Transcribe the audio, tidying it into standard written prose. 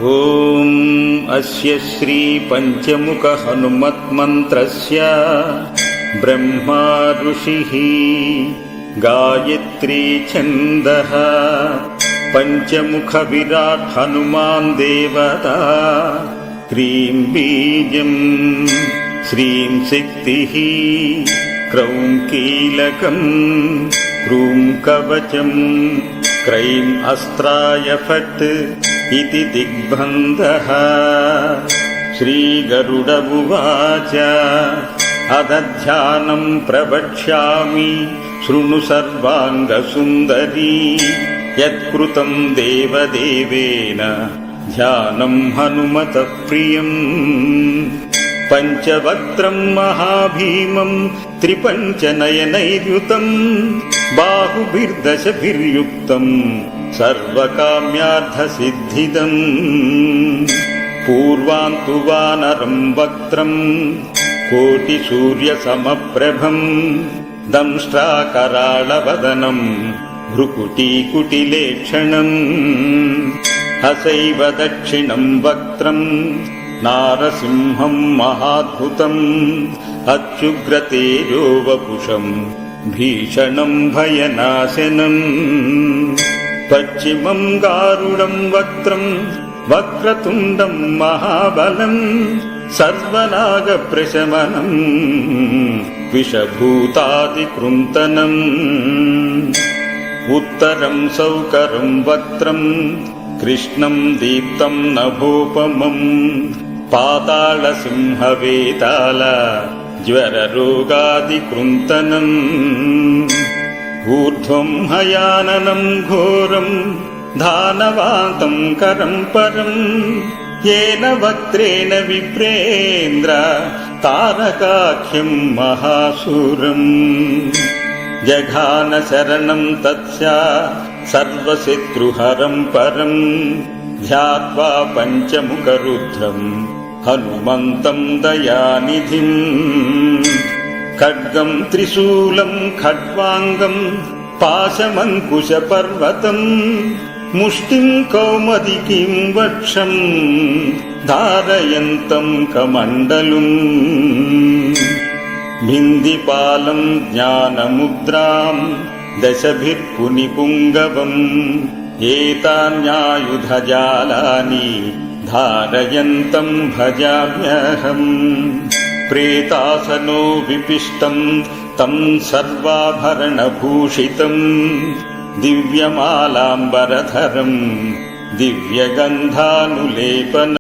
ಓಂ ಅಸ್ಯ ಶ್ರೀ ಪಂಚಮುಖ ಹನುಮತ್ಮಂತ್ರಸ್ಯ ಬ್ರಹ್ಮಾ ಋಷಿಃ ಗಾಯತ್ರಿ ಛಂದಃ ಪಂಚಮುಖ ವಿರಾಟ್ ಹನುಮಾನ್ ದೇವತಾ cream ಬೀಜಂ ಶ್ರೀಂ ಶಕ್ತಿಃ ಕ್ರೌಂ ಕೀಲಕಂ ಕ್ರೂಂ ಕವಚಂ crime ಅಸ್ತ್ರಾಯ ಫಟ್ ಇತಿ ದಿಗ್ಬಂಧಃ. ಶ್ರೀಗರುಡ ಉವಾಚ ಅಧಧ್ಯಾನಂ ಪ್ರವಕ್ಷ್ಯಾಮಿ ಶೃಣು ಸರ್ವಾಂಗಸುಂದರೀ ಯತ್ಕೃತಂ ದೇವದೇವೇನ ಧ್ಯಾನಂ ಹನುಮತಃ ಪ್ರಿಯಂ. ಪಂಚವಕ್ತ್ರಂ ಮಹಾಭೀಮಂ ತ್ರಿಪಂಚನಯನೈರ್ಯುತಂ ಬಾಹುಭಿರ್ದಶಭಿರ್ಯುಕ್ತಂ ಸರ್ವಕಾಮ್ಯಾರ್ಥಸಿದ್ಧಿದಂ. ಪೂರ್ವಾಂತು ವಾನರಂ ವಕ್ತ್ರಂ ಕೋಟಿಸೂರ್ಯಸಮಪ್ರಭಂ ದಂಷ್ಟ್ರಾಕರಾಳವದನಂ ಭ್ರುಕುಟೀಕುಟಿಲೇಕ್ಷಣಂ. ಹಸೈವ ದಕ್ಷಿಣಂ ವಕ್ತ್ರಂ ನಾರಸಿಂಹಂ ಮಹಾದ್ಭುತಂ ಅತ್ಯುಗ್ರತೇಜೋ ವಪುಷಂ ಭೀಷಣಂ ಭಯನಾಶನಂ. ಪಶ್ಚಿಮಂ ಗಾರುಡಂ ವಕ್ತ್ರಂ ವಕ್ರತುಂಡಂ ಮಹಾಬಲಂ ಸರ್ವನಾಗಪ್ರಶಮನಂ ವಿಷಭೂತಾದಿಕೃಂತನಂ. ಉತ್ತರಂ ಸೌಕರಂ ವಕ್ತ್ರಂ ಕೃಷ್ಣಂ ದೀಪ್ತಂ ನಭೋಪಮಂ ಪಾತಾಳಸಿಂಹವೇತಾಳ ಜ್ವರರೋಗಾದಿಕೃಂತನಂ. ಊರ್ಧ್ವಂ ಹಯಾನನಂ ಘೋರಂ ಧಾನವಾಂತಂ ಕರಂ ಪರಂ ಯೇನ ವಕ್ತ್ರೇಣ ವಿಪ್ರೇಂದ್ರ ತಾರಕಾಖ್ಯಂ ಮಹಾಸೂರಂ. ಜಘಾನ ಶರಣಂ ತತ್ಸ್ಯ ಸರ್ವಶತ್ರುಹರಂ ಪರಂ ಧ್ಯಾತ್ವಾ ಪಂಚಮುಖರುದ್ರಂ ಹನುಮಂತಂ ದಯಾನಿಧಿಂ. ಖಡ್ಗಂ ತ್ರಿಶೂಲಂ ಖಡ್ವಾಂಗಂ ಪಾಶಮಂಕುಶಪರ್ವತಂ ಮುಷ್ಟಿಂ ಕೌಮದಿಕೀಂ ವಕ್ಷಂ ಧಾರಯಂತಂ ಕಮಂಡಲುಂ. ಭಿಂದಿಪಾಲಂ ಜ್ಞಾನಮುದ್ರಾಂ ದಶಭಿರ್ಪುನಿಪುಂಗವಂ ಏತಾನ್ಯಾಯುಧಜಾಲಾನಿ ಧಾರಯಂತಂ ಭಜಾಮ್ಯಹಂ. ಪ್ರೇತಾಸನೋ ವಿಪಿಷ್ಟಂ ತಂ ಸರ್ವಾಭರಣಭೂಷಿತಂ ದಿವ್ಯಮಾಲಾಂಬರಧರಂ ದಿವ್ಯಗಂಧಾನುಲೇಪನಂ.